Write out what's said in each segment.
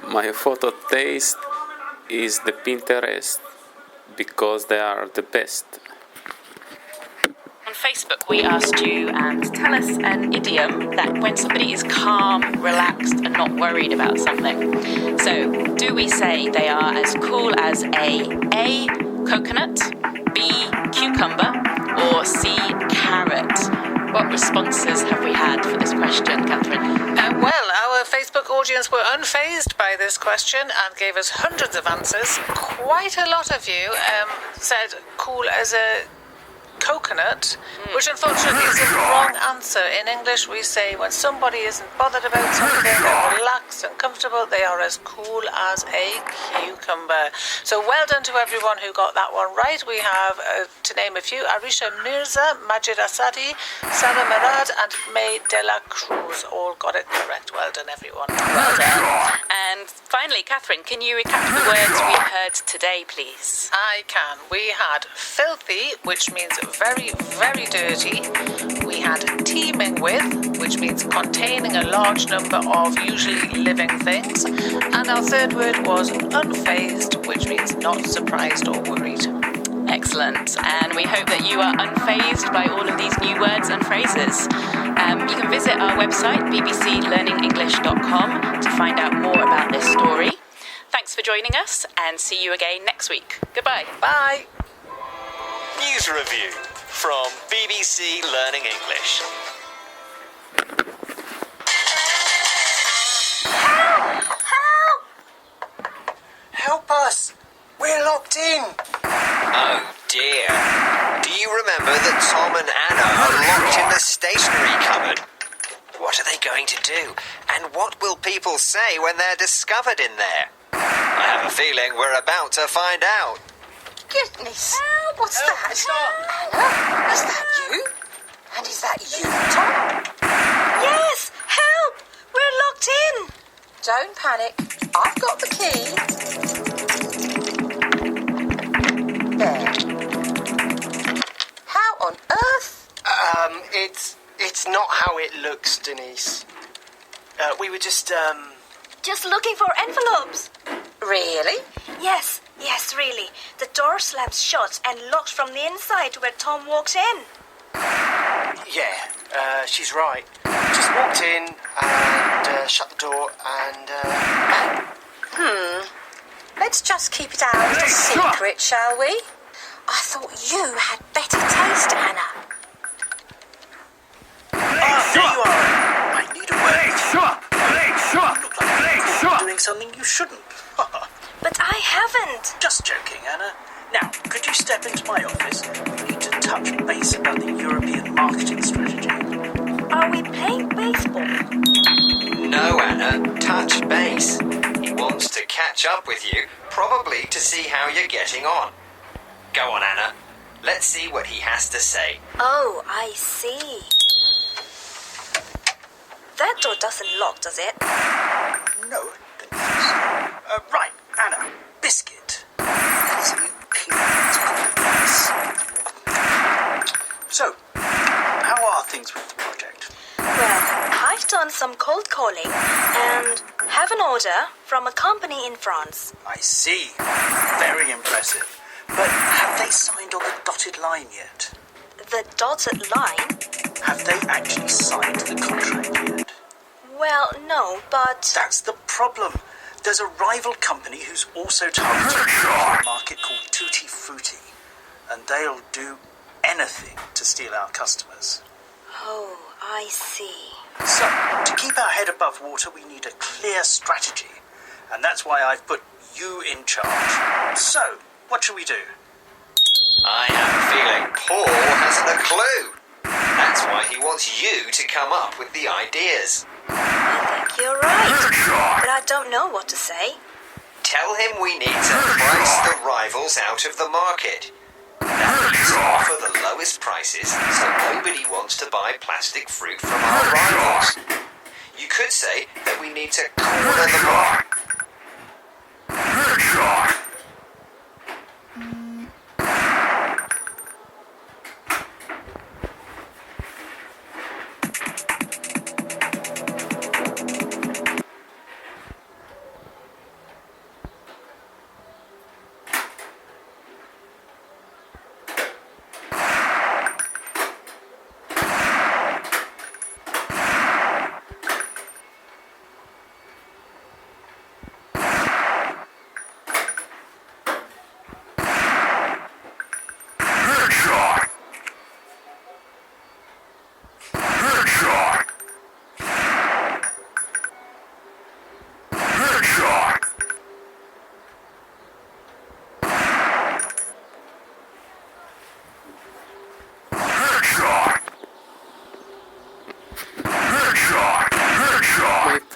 My photo taste is the Pinterest because they are the best. On Facebook, we asked you to tell us an idiom that when somebody is calm, relaxed, and not worried about something. So, do we say they are as cool as A, coconut, B, cucumber, or C, carrot? What responses have we had for this question, Catherine? Well, our Facebook audience were unfazed by this question and gave us hundreds of answers. Quite a lot of you said cool as a coconut, which unfortunately is the wrong answer. In English, we say when somebody isn't bothered about something, they're relaxed and comfortable, they are as cool as a cucumber. So well done to everyone who got that one right. We have, to name a few, Arisha Mirza, Majid Asadi, Sarah Marad, and May de la Cruz all got it correct. Well done, everyone. Well done. And finally, Catherine, can you recap the words we heard today, please? I can. We had filthy, which means very, very dirty. We had teeming with, which means containing a large number of usually living things. And our third word was unfazed, which means not surprised or worried. Excellent. And we hope that you are unfazed by all of these new words and phrases. You can visit our website, bbclearningenglish.com, to find out more about this story. Thanks for joining us, and see you again next week. Goodbye. Bye. News review from BBC Learning English. Help! Help us! We're locked in! Oh dear. Do you remember that Tom and Anna are locked in the stationery cupboard? What are they going to do? And what will people say when they're discovered in there? I have a feeling we're about to find out. Goodness! What's that? Anna? Is that you? And is that you, Tom? Yes! Help! We're locked in! Don't panic. I've got the key. There. How on earth? It's not how it looks, Denise. We were just looking for envelopes. Really? Yes, really. The door slams shut and locked from the inside where Tom walked in. Yeah, she's right. Just walked in and shut the door and Let's just keep it our little secret, shall we? I thought you had better taste, Anna. there you are. I need a word. You look like you're doing something you shouldn't. But I haven't. Just joking, Anna. Now, could you step into my office? We need to touch base about the European marketing strategy. Are we playing baseball? No, Anna, touch base. He wants to catch up with you, probably to see how you're getting on. Go on, Anna. Let's see what he has to say. Oh, I see. That door doesn't lock, does it? No, don't think so. Right, Anna. Biscuit. These new periods So, how are things with the project? Well, I've done some cold calling and have an order from a company in France. I see. Very impressive. But have they signed on the dotted line yet? The dotted line? Have they actually signed the contract yet? Well, no, but... That's the problem. There's a rival company who's also targeting a market called Tutti Frutti, and they'll do anything to steal our customers. Oh, I see. So, to keep our head above water, we need a clear strategy, and that's why I've put you in charge. So, what shall we do? I have a feeling Paul hasn't a clue. That's why he wants you to come up with the ideas. I think you're right, but I don't know what to say. Tell him we need to price the rivals out of the market. That means to offer the lowest prices so nobody wants to buy plastic fruit from our rivals. You could say that we need to corner the market.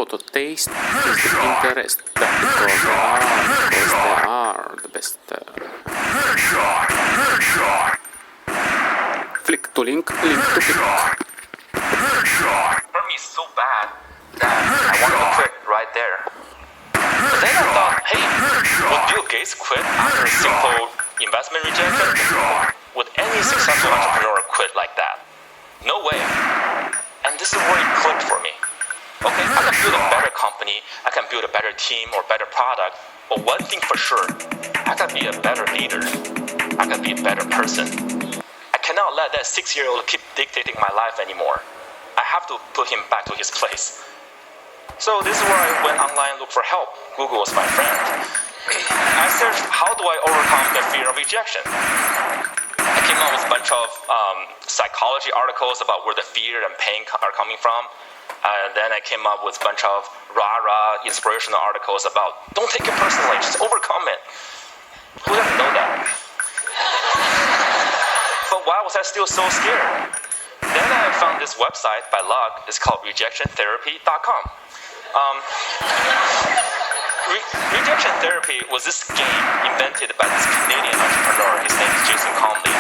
photo taste is the Pinterest because they are the best. Flick to link to click. Hurt me so bad that I wanted to quit right there. But then I thought, hey, would Bill Gates quit after a simple investment rejection? Would any successful entrepreneur quit like that? No way. And this is where it clicked for me. Okay, I can build a better company, I can build a better team or better product, but one thing for sure, I can be a better leader. I can be a better person. I cannot let that 6-year-old keep dictating my life anymore. I have to put him back to his place. So this is where I went online and looked for help. Google was my friend. I searched, how do I overcome the fear of rejection? I came up with a bunch of psychology articles about where the fear and pain are coming from. And then I came up with a bunch of rah-rah inspirational articles about don't take it personally, just overcome it. Who doesn't know that? But why was I still so scared? Then I found this website by luck. It's called rejectiontherapy.com. Rejection therapy was this game invented by this Canadian entrepreneur. His name is Jason Conley.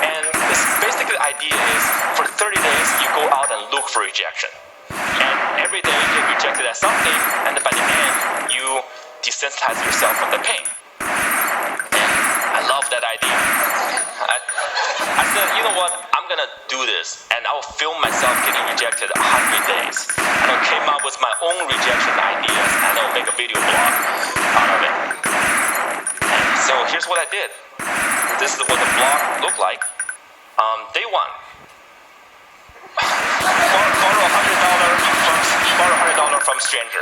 And this basically the idea is for 30 days you go out and look for rejection. And every day you get rejected at something, and by the end you desensitize yourself from the pain. And I love that idea. I said, you know what, I'm gonna do this, and I'll film myself getting rejected 100 days. And I came up with my own rejection ideas, and I'll make a video blog out of it. And so here's what I did. This is what the blog looked like. Day one. Borrow $100 from stranger.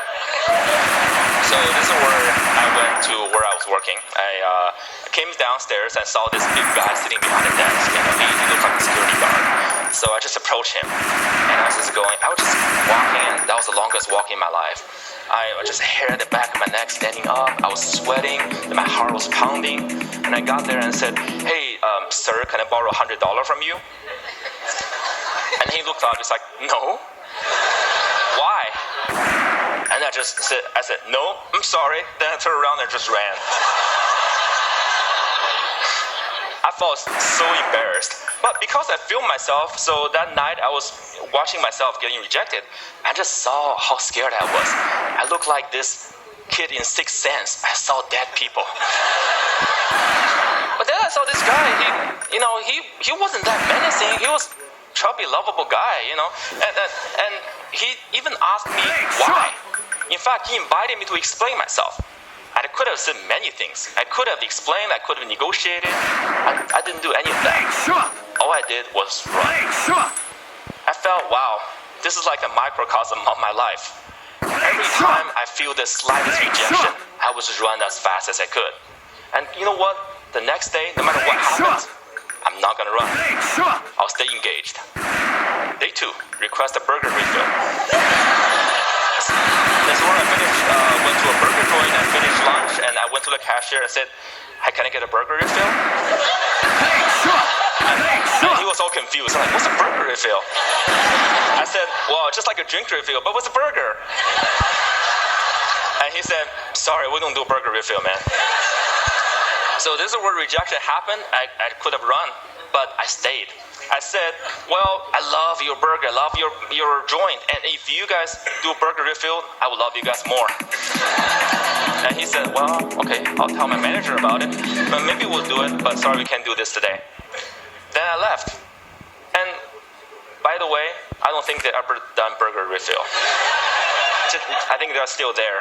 So this is where I went to where I was working. I came downstairs and saw this big guy sitting behind the desk, and he looked like a security guard. So I just approached him, and I was just walking, and that was the longest walk in my life. I just hair at the back of my neck standing up. I was sweating, and my heart was pounding. And I got there and said, "Hey, sir, can I borrow $100 from you?" And he looked up, he's like, "No." "Why?" And I said, "No, I'm sorry." Then I turned around and just ran. I felt so embarrassed. But because I filmed myself, so that night I was watching myself getting rejected. I just saw how scared I was. I looked like this kid in Sixth Sense. I saw dead people. But then I saw this guy, he wasn't that menacing. He was chubby, lovable guy, and he even asked me why. In fact, he invited me to explain myself. I could have said many things. I could have explained, I could have negotiated. I didn't do any of that. All I did was run. I felt, wow, this is like a microcosm of my life. Every time I feel the slightest rejection, I would just run as fast as I could. And you know what? The next day, no matter what happens, I'm not gonna run. I'll stay engaged. Day 2, request a burger refill. That's where I finished, went to a burger joint and finished lunch, and I went to the cashier and said, "Hey, can I get a burger refill?" And he was all confused. I'm like, "What's a burger refill?" I said, "Well, just like a drink refill, but what's a burger?" And he said, "Sorry, we don't do burger refill, man." So this is where rejection happened. I could have run, but I stayed. I said, "Well, I love your burger, I love your joint, and if you guys do burger refill, I would love you guys more." And he said, "Well, okay, I'll tell my manager about it, but maybe we'll do it, but sorry, we can't do this today." Then I left. And by the way, I don't think they ever done burger refill. I think they're still there.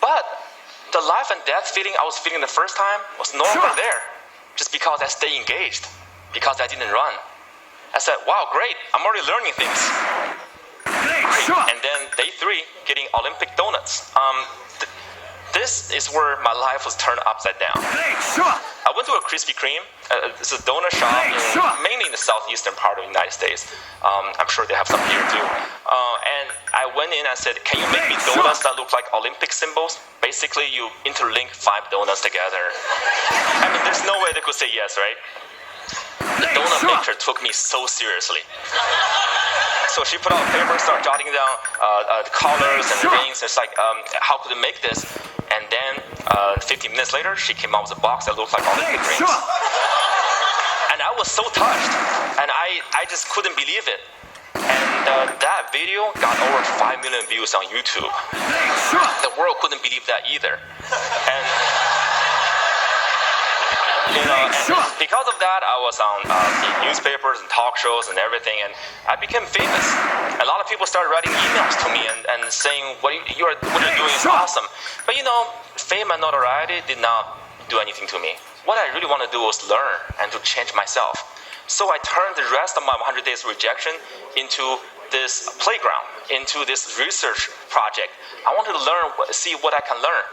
But the life and death feeling I was feeling the first time was no longer there, just because I stayed engaged, because I didn't run. I said, "Wow, great, I'm already learning things." Great. And then day 3, getting Olympic donuts. This is where my life was turned upside down. I went to a Krispy Kreme. It's a donut shop mainly in the southeastern part of the United States. I'm sure they have some here too. And I went in and said, "Can you make me donuts that look like Olympic symbols?" Basically, you interlink 5 donuts together. I mean, there's no way they could say yes, right? The donut maker took me so seriously. So she put out a paper, started jotting down the colors and the rings. It's like, how could we make this? And then 15 minutes later, she came out with a box that looked like Olympic rings. And I was so touched, and I just couldn't believe it. And that video got over 5 million views on YouTube. The world couldn't believe that either. And because of that, I was on newspapers and talk shows and everything, and I became famous. A lot of people started writing emails to me and saying, what you're doing is awesome. But fame and notoriety did not do anything to me. What I really want to do was learn and to change myself. So I turned the rest of my 100 days rejection into this playground, into this research project. I wanted to learn, see what I can learn.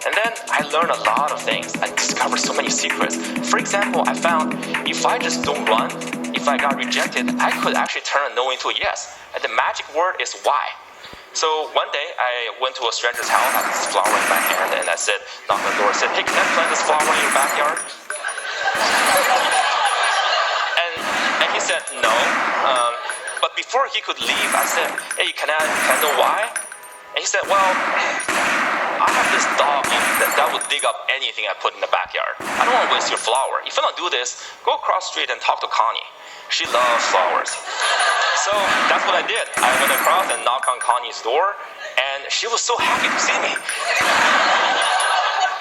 And then I learned a lot of things. I discovered so many secrets. For example, I found if I just don't run, if I got rejected, I could actually turn a no into a yes. And the magic word is why. So one day I went to a stranger's house, I had this flower in my hand, and I said, knocked on the door, said, hey, can I plant this flower in your backyard? And he said, no. But before he could leave, I said, hey, can I know why? And he said, well, I have this dog that would dig up anything I put in the backyard. I don't want to waste your flower. If you don't do this, go across the street and talk to Connie. She loves flowers. So that's what I did. I went across and knocked on Connie's door, and she was so happy to see me.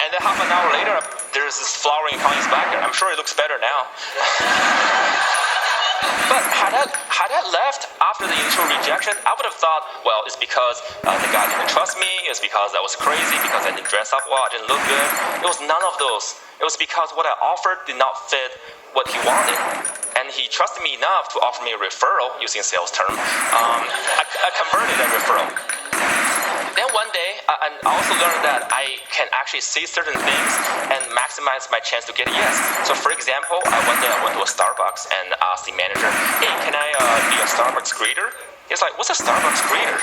And then half an hour later, there's this flower in Connie's backyard. I'm sure it looks better now. But had I left after the initial rejection, I would have thought, well, it's because the guy didn't trust me, it's because I was crazy, because I didn't dress up well, I didn't look good. It was none of those. It was because what I offered did not fit what he wanted. And he trusted me enough to offer me a referral, using a sales term. I converted that referral. Then one day, I also learned that I can actually say certain things and maximize my chance to get a yes. So for example, one day I went to a Starbucks and asked the manager, hey, can I be a Starbucks greeter? He's like, what's a Starbucks greeter?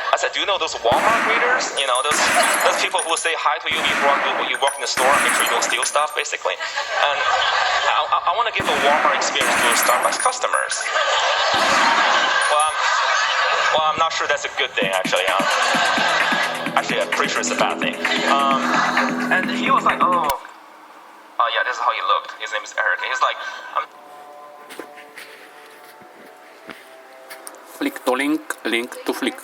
I said, do you know those Walmart greeters? Those people who say hi to you before you walk in the store and make sure you don't steal stuff, basically. And I want to give a Walmart experience to Starbucks customers. Well, I'm not sure that's a good thing, actually. Actually, I'm pretty sure it's a bad thing. And he was like, oh, yeah, this is how he looked. His name is Eric. He's like, Flick to link, link to flick.